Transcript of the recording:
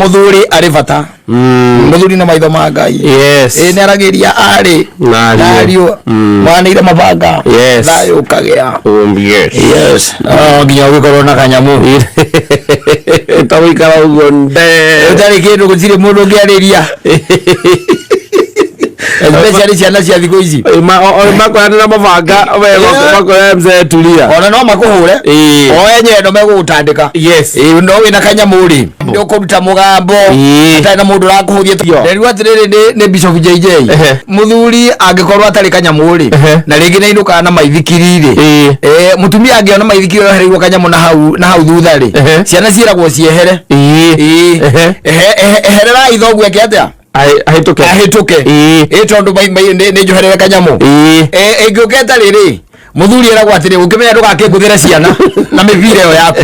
muthuri ari bata muthuri na maitho ma Ngai yes ni aragiria ari nario mwanire mabanga thayo kagea yes nginya gukorwo na kanyamu tawikara ugo nde utari kindu gutire mundu ngiariria especially ciana cia thikũ ici makorana na mabanga makorana mzee tulia ona no makuhure o enyewe no megũgũtandĩka yes no wĩna kanyamũ rĩ nĩ ũkũruta mũgambo atarĩ na mũndũ ũrakũhũthia rĩu atĩrĩrĩ nĩ Bishop JJ mũthuri angĩkorwo atarĩ kanyamũ rĩ na rĩngĩ nĩ ainũkaga na maithikiri rĩ mũtumia angĩona maithikiri ohereirwo kanyamũ na hau thutha rĩ ciana ciĩragwo ciehere ehererai thoguo eke atĩa ahituke tondu ni njoherere kanyamu ingĩũka tarĩ rĩ mũthuri eragwo atĩrĩ ũkĩmenya ndũgakĩngũthĩre ciana na mĩbira ĩyo yaku